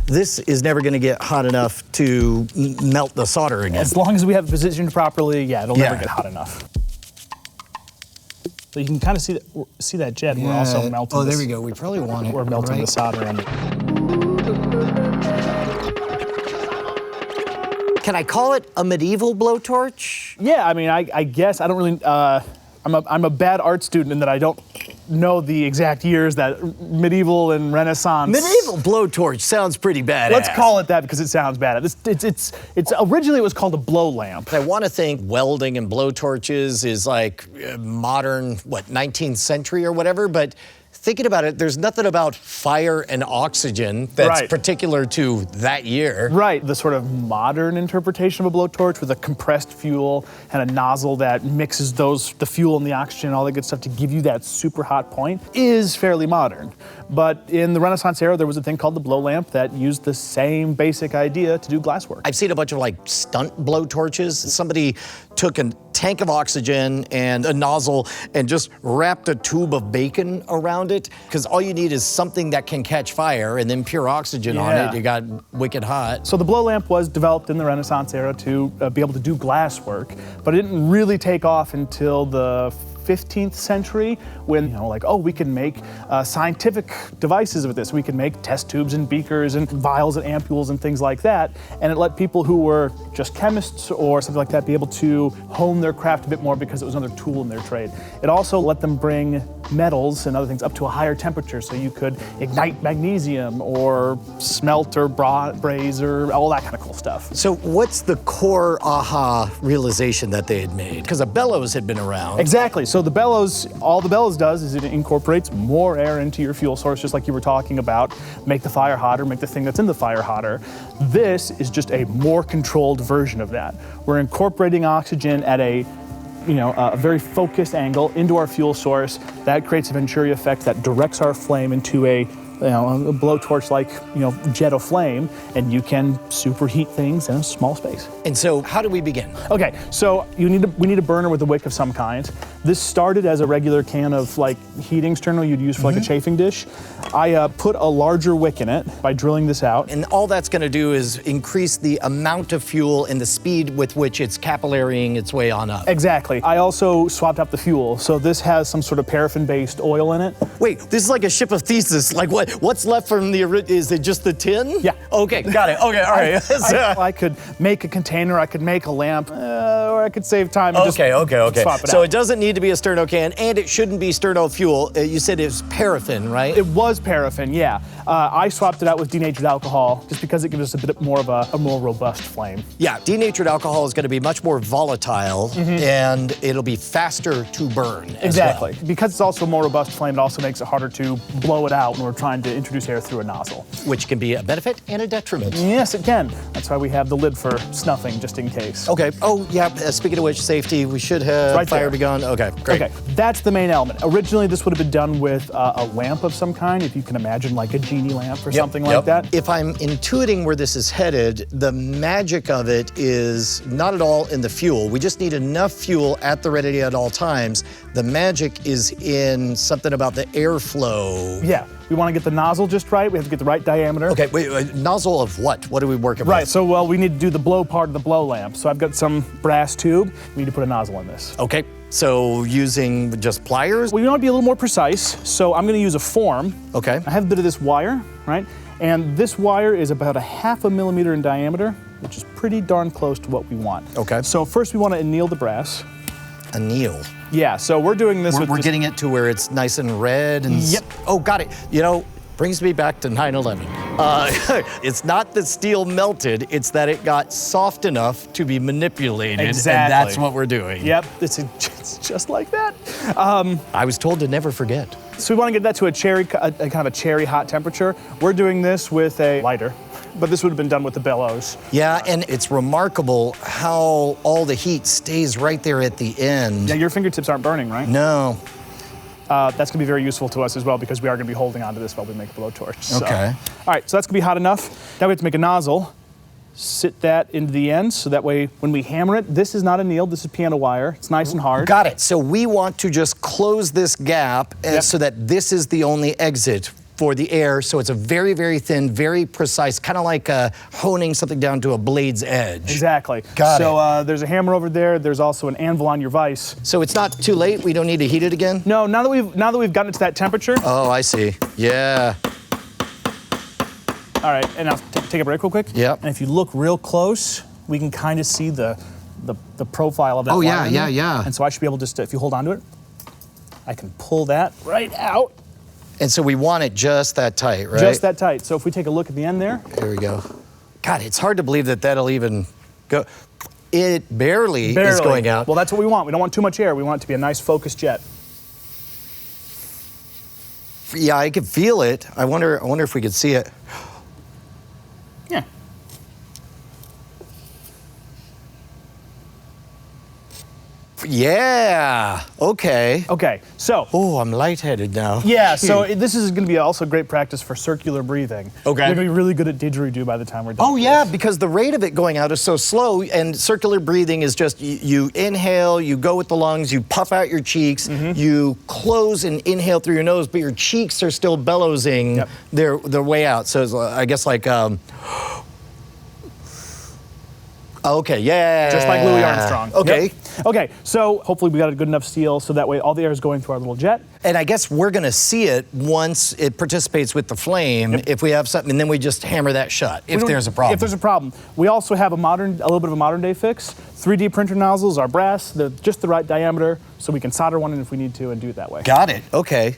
this is never going to get hot enough to melt the solder again. As long as we have it positioned properly, yeah, it'll never get hot enough. So you can kind of see that jet. We're also melting. Oh, there we go. We probably want it. We're melting the solder under. Can I call it a medieval blowtorch? Yeah, I mean, I guess I don't really. I'm a bad art student in that I don't know the exact years that medieval and Renaissance. Medieval blowtorch sounds pretty badass. Let's call it that because it sounds bad. It's originally it was called a blow lamp. I want to think welding and blowtorches is like modern, 19th century or whatever, but thinking about it, there's nothing about fire and oxygen that's particular to that year. Right, the sort of modern interpretation of a blowtorch with a compressed fuel and a nozzle that mixes the fuel and the oxygen and all that good stuff to give you that super hot point is fairly modern. But in the Renaissance era, there was a thing called the blow lamp that used the same basic idea to do glass work. I've seen a bunch of like stunt blowtorches. Somebody took a tank of oxygen and a nozzle and just wrapped a tube of bacon around it, because all you need is something that can catch fire and then pure oxygen on it. You got wicked hot. So the blow lamp was developed in the Renaissance era to be able to do glass work, but it didn't really take off until the 15th century when, we can make scientific devices with this. We can make test tubes and beakers and vials and ampules and things like that. And it let people who were just chemists or something like that be able to hone their craft a bit more because it was another tool in their trade. It also let them bring metals and other things up to a higher temperature, so you could ignite magnesium or smelt or braze or all that kind of cool stuff. So what's the core aha realization that they had made? Because a bellows had been around. Exactly. So the bellows, all the bellows does is it incorporates more air into your fuel source, just like you were talking about, make the fire hotter, make the thing that's in the fire hotter. This is just a more controlled version of that. We're incorporating oxygen at a very focused angle into our fuel source. That creates a Venturi effect that directs our flame into a blowtorch-like, jet of flame, and you can superheat things in a small space. And so, how do we begin? Okay, so we need a burner with a wick of some kind. This started as a regular can of heating sternal you'd use for a chafing dish. I put a larger wick in it by drilling this out. And all that's going to do is increase the amount of fuel and the speed with which it's capillarying its way on up. Exactly. I also swapped out the fuel, so this has some sort of paraffin-based oil in it. Wait, this is like a ship of Theseus. Like what's left from the original? Is it just the tin? Yeah. Okay, got it. Okay, all right. I could make a container, I could make a lamp, or I could save time and okay. swap it So out. it doesn't need to be a sterno can, and it shouldn't be sterno fuel. You said it was paraffin, right? It was paraffin, yeah. I swapped it out with denatured alcohol just because it gives us a bit more of a more robust flame. Yeah, denatured alcohol is going to be much more volatile, and it'll be faster to burn. Exactly. As well. Because it's also a more robust flame, it also makes it harder to blow it out when we're trying to introduce air through a nozzle. Which can be a benefit and a detriment. Yes, it can. That's why we have the lid for snuffing, just in case. Okay. Oh, yeah. Speaking of which, safety, we should have fire begun. Okay, great. Okay, that's the main element. Originally, this would have been done with a lamp of some kind, if you can imagine, like a genie lamp or something like that. If I'm intuiting where this is headed, the magic of it is not at all in the fuel. We just need enough fuel at the ready at all times. The magic is in something about the airflow. Yeah, we want to get the nozzle just right. We have to get the right diameter. Okay, wait, nozzle of what? What are we working with? Right, so we need to do the blow part of the blow lamp. So I've got some brass tube. We need to put a nozzle in this. Okay, so using just pliers? We want to be a little more precise, so I'm going to use a form. Okay. I have a bit of this wire, right? And this wire is about 1/2 millimeter in diameter, which is pretty darn close to what we want. Okay. So first we want to anneal the brass. Anneal. Yeah, so we're doing this We're getting it to where it's nice and red and... Yep. Oh, got it. Brings me back to 9/11. It's not that steel melted, it's that it got soft enough to be manipulated. Exactly. And that's what we're doing. Yep, it's just like that. I was told to never forget. So we want to get that to a kind of a cherry hot temperature. We're doing this with a lighter, but this would have been done with the bellows. Yeah, and it's remarkable how all the heat stays right there at the end. Yeah, your fingertips aren't burning, right? No. That's going to be very useful to us as well because we are going to be holding onto this while we make a blowtorch. So. Okay. All right, so that's going to be hot enough. Now we have to make a nozzle. Sit that into the end so that way when we hammer it, this is not annealed, this is piano wire. It's nice and hard. Got it. So we want to just close this gap so that this is the only exit. for the air, so it's a very, very thin, very precise, kind of like honing something down to a blade's edge. Exactly. Got so there's a hammer over there. There's also an anvil on your vise. So it's not too late? We don't need to heat it again? No, now that we've gotten it to that temperature. Oh, I see. Yeah. All right, and I'll take a break real quick. Yep. And if you look real close, we can kind of see the profile of that wire. Oh, yeah, yeah. And so I should be able to, if you hold on to it, I can pull that right out. And so we want it just that tight, right? Just that tight. So if we take a look at the end there. There we go. God, it's hard to believe that that'll even go. It barely is going out. Well, that's what we want. We don't want too much air. We want it to be a nice focused jet. Yeah, I can feel it. I wonder if we could see it. Yeah. Yeah. Okay. Okay. So. Oh, I'm lightheaded now. Yeah. So this is going to be also great practice for circular breathing. Okay. You're going to be really good at didgeridoo by the time we're done. Oh yeah, because the rate of it going out is so slow, and circular breathing is just you inhale, you go with the lungs, you puff out your cheeks, you close and inhale through your nose, but your cheeks are still bellowsing their way out. So it's, I guess like. Okay, yeah. Just like Louis Armstrong. Okay. Yep. Okay, so hopefully we got a good enough seal so that way all the air is going through our little jet. And I guess we're gonna see it once it participates with the flame, if we have something, and then we just hammer that shut, if there's a problem. If there's a problem. We also have a little bit of a modern day fix. 3D printer nozzles are brass, they're just the right diameter, so we can solder one in if we need to and do it that way. Got it, okay.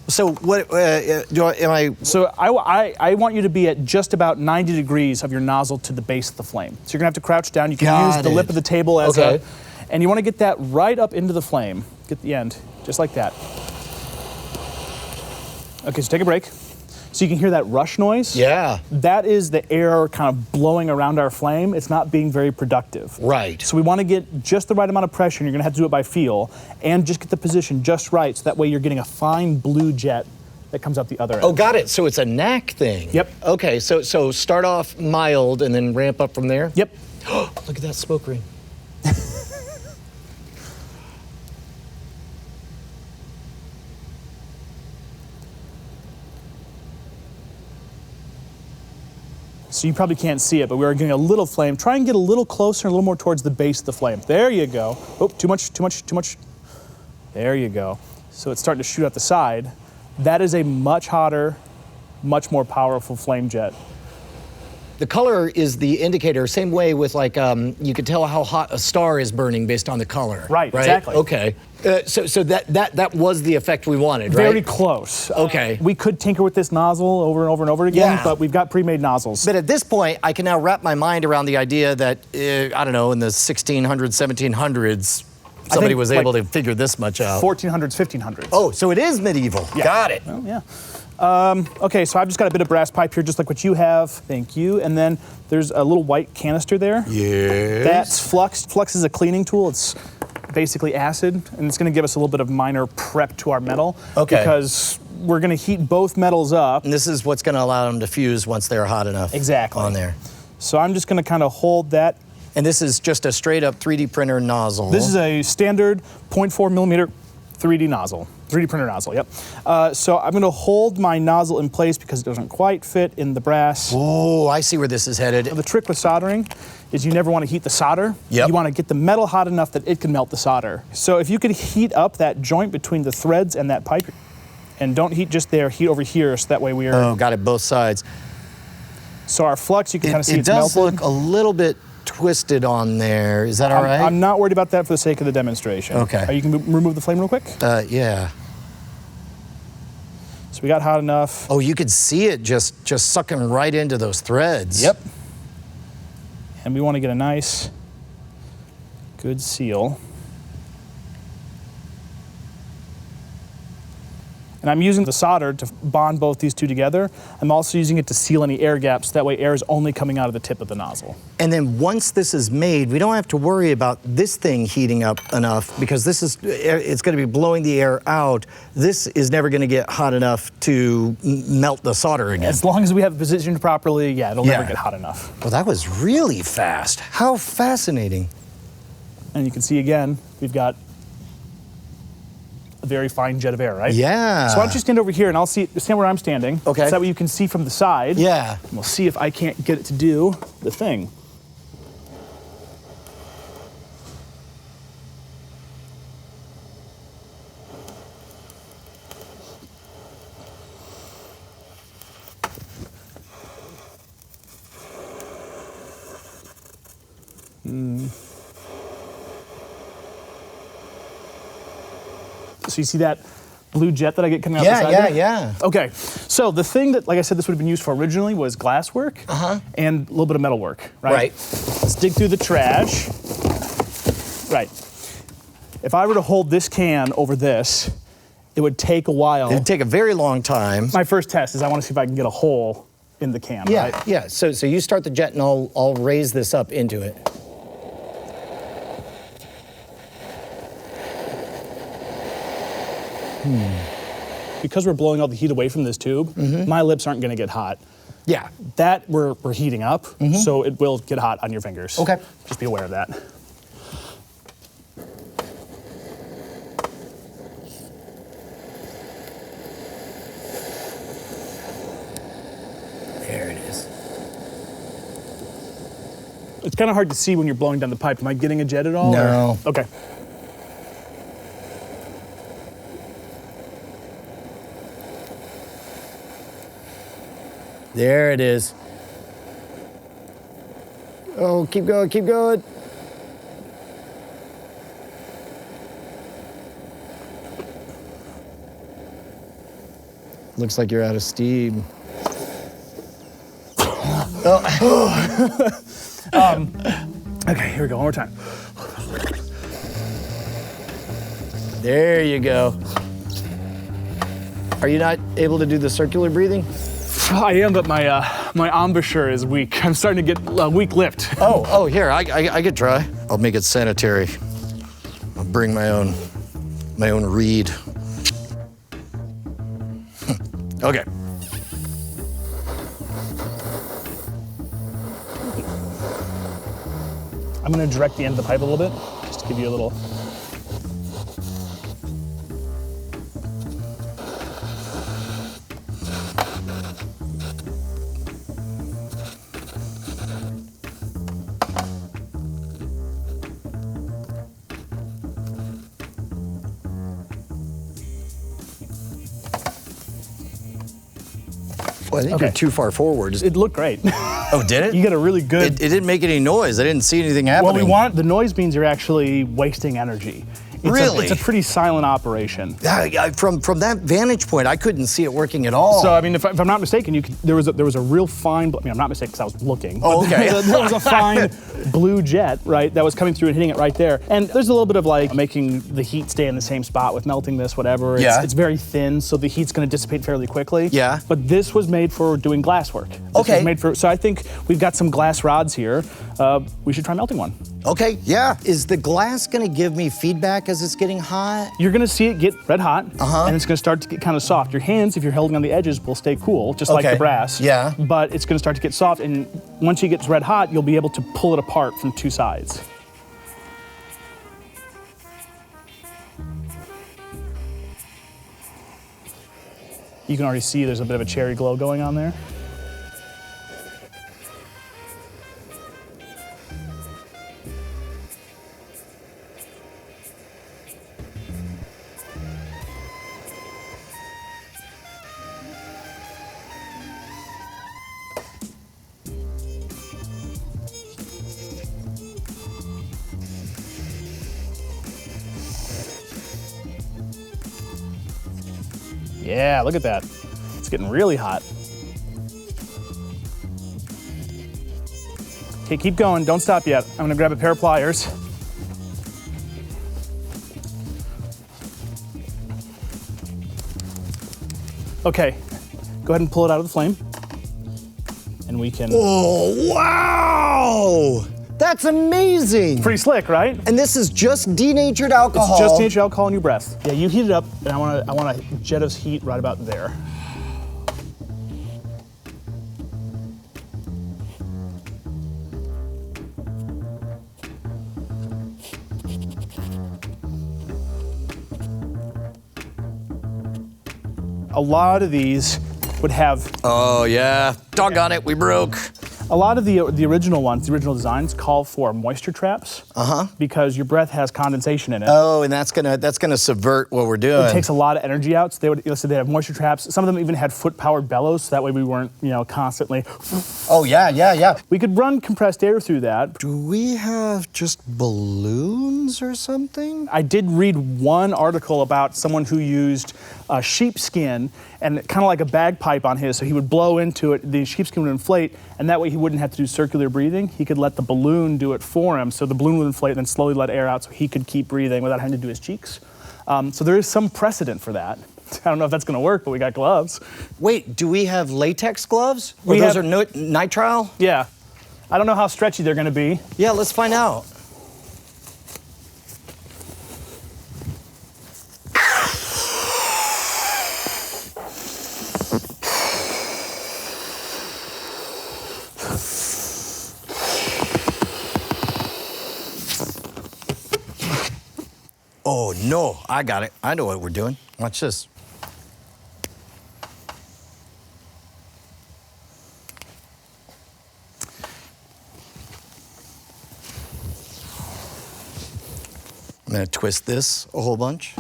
So what, So I want you to be at just about 90 degrees of your nozzle to the base of the flame. So you're gonna have to crouch down. You can use the lip of the table as and you wanna get that right up into the flame. Get the end, just like that. Okay, so take a break. So you can hear that rush noise? Yeah. That is the air kind of blowing around our flame. It's not being very productive. Right. So we want to get just the right amount of pressure, and you're going to have to do it by feel, and just get the position just right, so that way you're getting a fine blue jet that comes out the other end. Oh, got it. So it's a knack thing. Yep. Okay, so start off mild and then ramp up from there? Yep. Look at that smoke ring. So you probably can't see it, but we are getting a little flame. Try and get a little closer, a little more towards the base of the flame. There you go. Oh, too much. There you go. So it's starting to shoot out the side. That is a much hotter, much more powerful flame jet. The color is the indicator, same way with like, you can tell how hot a star is burning based on the color. Right, exactly. Okay. So that was the effect we wanted, right? Very close. Okay. We could tinker with this nozzle over and over and over again, but we've got pre-made nozzles. But at this point, I can now wrap my mind around the idea that, I don't know, in the 1600s, 1700s, somebody was able to figure this much out. 1400s, 1500s. Oh, so it is medieval. Yeah. Got it. Well, yeah. Okay, so I've just got a bit of brass pipe here, just like what you have. Thank you. And then there's a little white canister there. Yes. That's flux. Flux is a cleaning tool. It's basically acid, and it's going to give us a little bit of minor prep to our metal. Okay. Because we're going to heat both metals up. And this is what's going to allow them to fuse once they're hot enough. Exactly. On there. So I'm just going to kind of hold that. And this is just a straight up 3D printer nozzle. This is a standard 0.4 millimeter 3D nozzle. 3D printer nozzle, yep. So I'm gonna hold my nozzle in place because it doesn't quite fit in the brass. Oh, I see where this is headed. The trick with soldering is you never wanna heat the solder. Yep. You wanna get the metal hot enough that it can melt the solder. So if you could heat up that joint between the threads and that pipe, and don't heat just there, heat over here, so that way we are... Oh, got it, both sides. So our flux, you can kind of see it it's does melted. look a little bit twisted on there. Is that all right? I'm not worried about that for the sake of the demonstration. Okay. You can remove the flame real quick? Yeah. So we got hot enough. Oh, you could see it just sucking right into those threads. Yep. And we want to get a nice, good seal. And I'm using the solder to bond both these two together. I'm also using it to seal any air gaps. That way air is only coming out of the tip of the nozzle. And then once this is made, we don't have to worry about this thing heating up enough because it's going to be blowing the air out. This is never going to get hot enough to melt the solder again. As long as we have it positioned properly, it'll never get hot enough. Well, that was really fast. How fascinating. And you can see again, we've got a very fine jet of air, right? Yeah. So why don't you stand over here and I'll stand where I'm standing. Okay. So that way you can see from the side. Yeah. And we'll see if I can't get it to do the thing. So you see that blue jet that I get coming out the side there? Yeah. Okay, so the thing that, like I said, this would have been used for originally was glasswork and a little bit of metalwork, right? Right. Let's dig through the trash. Right. If I were to hold this can over this, it would take a while. It'd take a very long time. My first test is I want to see if I can get a hole in the can, Yeah, right? yeah. So you start the jet and I'll raise this up into it. Because we're blowing all the heat away from this tube, my lips aren't going to get hot. Yeah. That we're heating up, so it will get hot on your fingers. Okay. Just be aware of that. There it is. It's kind of hard to see when you're blowing down the pipe. Am I getting a jet at all? No. Or? Okay. There it is. Oh, keep going, keep going. Looks like you're out of steam. Okay, here we go, one more time. There you go. Are you not able to do the circular breathing? I am, but my embouchure is weak. I'm starting to get weak lipped. Oh, here, I could try. I'll make it sanitary. I'll bring my own reed. Okay. I'm gonna direct the end of the pipe a little bit, just to give you a little. Well, I think you're too far forward. It looked great. Oh, did it? You got a really good. It didn't make any noise. I didn't see anything happening. The noise means you're actually wasting energy. Really? It's a pretty silent operation. From that vantage point, I couldn't see it working at all. So I mean, if I'm not mistaken, there was a real fine. I mean, I'm not mistaken because I was looking. Oh, okay. There was a fine blue jet, right, that was coming through and hitting it right there. And there's a little bit of like making the heat stay in the same spot with melting this, whatever. It's very thin, so the heat's going to dissipate fairly quickly. Yeah. But this was made for doing glass work. This was made for. So I think we've got some glass rods here. We should try melting one. Okay, yeah. Is the glass gonna give me feedback as it's getting hot? You're gonna see it get red hot, and it's gonna start to get kind of soft. Your hands, if you're holding on the edges, will stay cool, just like the brass. Yeah. But it's gonna start to get soft, and once it gets red hot, you'll be able to pull it apart from two sides. You can already see there's a bit of a cherry glow going on there. Yeah, look at that. It's getting really hot. Okay, keep going, don't stop yet. I'm gonna grab a pair of pliers. Okay, go ahead and pull it out of the flame. And we can. Oh, wow! That's amazing! Pretty slick, right? And this is just denatured alcohol. It's just denatured alcohol in your breath. Yeah, you heat it up, and I want a jet of heat right about there. a lot of these would have. Oh yeah, doggone it, we broke. A lot of the original ones, the original designs, call for moisture traps. Because your breath has condensation in it. Oh, and that's gonna subvert what we're doing. It takes a lot of energy out. So they would, so they have moisture traps. Some of them even had foot-powered bellows, so that way we weren't, constantly. Oh yeah. We could run compressed air through that. Do we have just balloons or something? I did read one article about someone who used sheepskin and kind of like a bagpipe on his, so he would blow into it, the sheepskin would inflate, and that way he wouldn't have to do circular breathing. He could let the balloon do it for him, so the balloon would inflate and then slowly let air out so he could keep breathing without having to do his cheeks. So there is some precedent for that. I don't know if that's gonna work, but we got gloves. Wait, do we have latex gloves? Or those are nitrile? Yeah. I don't know how stretchy they're gonna be. Yeah, let's find out. Oh no, I got it. I know what we're doing. Watch this. I'm gonna twist this a whole bunch.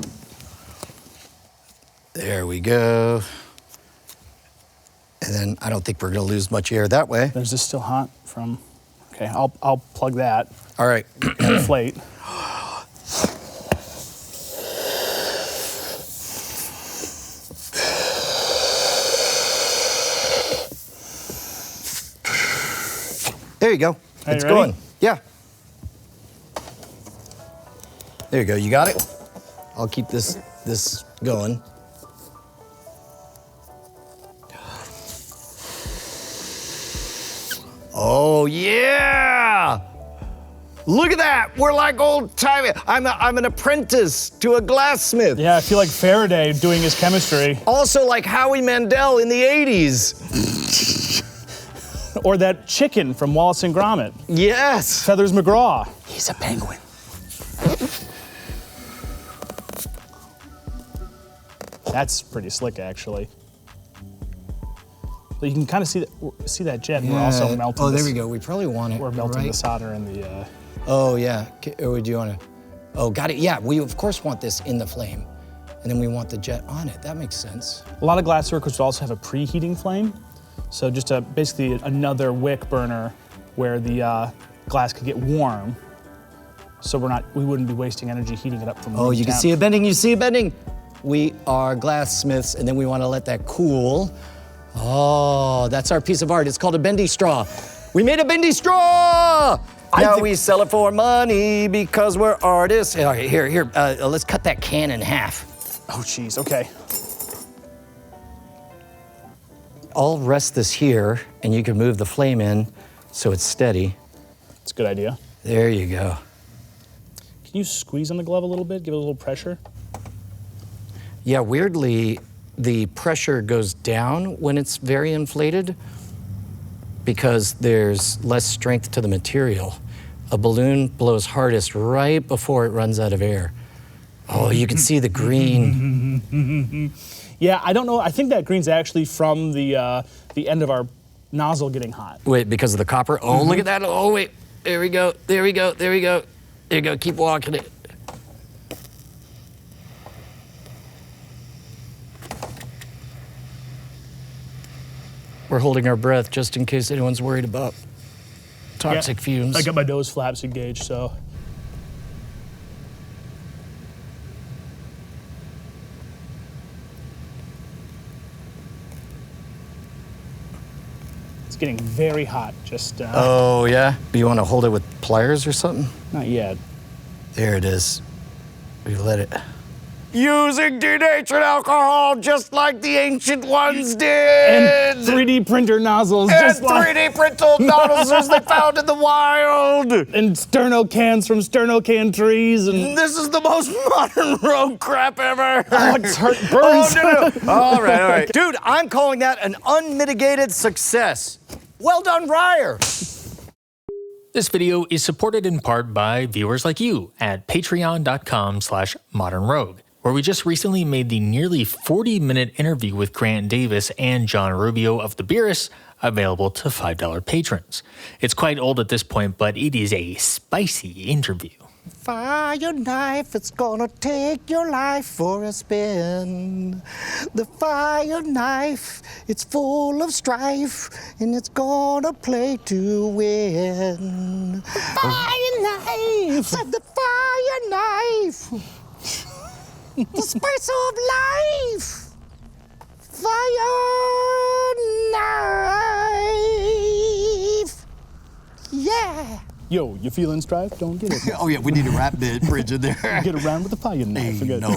There we go. And then I don't think we're gonna lose much air that way. Is this still hot from? Okay, I'll plug that. All right. Inflate. There you go. Are It's you ready? going. Yeah. There you go. You got it? I'll keep this going. Oh yeah! Look at that! We're like old time. I'm an apprentice to a glassmith. Yeah, I feel like Faraday doing his chemistry. Also like Howie Mandel in the 80s. Or that chicken from Wallace and Gromit. Yes. Feathers McGraw. He's a penguin. That's pretty slick, actually. But you can kind of see that jet. Yeah. We're also melting. Oh, there we go. We probably want it. We're melting right? the solder in the. Oh yeah. Or do you want to? Oh, got it. Yeah. We of course want this in the flame, and then we want the jet on it. That makes sense. A lot of glassworkers would also have a preheating flame, so just basically another wick burner where the glass could get warm. So we wouldn't be wasting energy heating it up from. Oh, you can see it bending. You see it bending. We are glassmiths, and then we want to let that cool. Oh, that's our piece of art. It's called a bendy straw. We made a bendy straw! Now we sell it for money because we're artists. All right, here, let's cut that can in half. Oh, geez, okay. I'll rest this here, and you can move the flame in so it's steady. That's a good idea. There you go. Can you squeeze on the glove a little bit, give it a little pressure? Yeah, weirdly, the pressure goes down when it's very inflated because there's less strength to the material. A balloon blows hardest right before it runs out of air. Oh, you can see the green. Yeah, I don't know. I think that green's actually from the end of our nozzle getting hot. Wait, because of the copper? Oh, look at that. Oh, wait. There we go. There we go. There we go. There you go. Keep walking it. We're holding our breath just in case anyone's worried about toxic fumes. I got my nose flaps engaged, so. It's getting very hot, just. Oh, yeah? Do you want to hold it with pliers or something? Not yet. There it is. We let it. Using denatured alcohol just like the ancient ones did. And 3D printer nozzles. And just 3D printed nozzles they found in the wild. And sterno cans from sterno can trees. And this is the most modern rogue crap ever. Oh, it's hurt. Burns. Oh, no. All right. Dude, I'm calling that an unmitigated success. Well done, Ryer. This video is supported in part by viewers like you at patreon.com/modernrogue, where we just recently made the nearly 40-minute interview with Grant Davis and John Rubio of the Beerus available to $5 patrons. It's quite old at this point, but it is a spicy interview. Fire knife, it's gonna take your life for a spin. The fire knife, it's full of strife, and it's gonna play to win. Fire knife, the fire knife, the spice of life. Fire knife, yeah. Yo, you feeling strife? Don't get it. Oh yeah, we need a rap bridge in there. Get around with the fire knife. Ain't no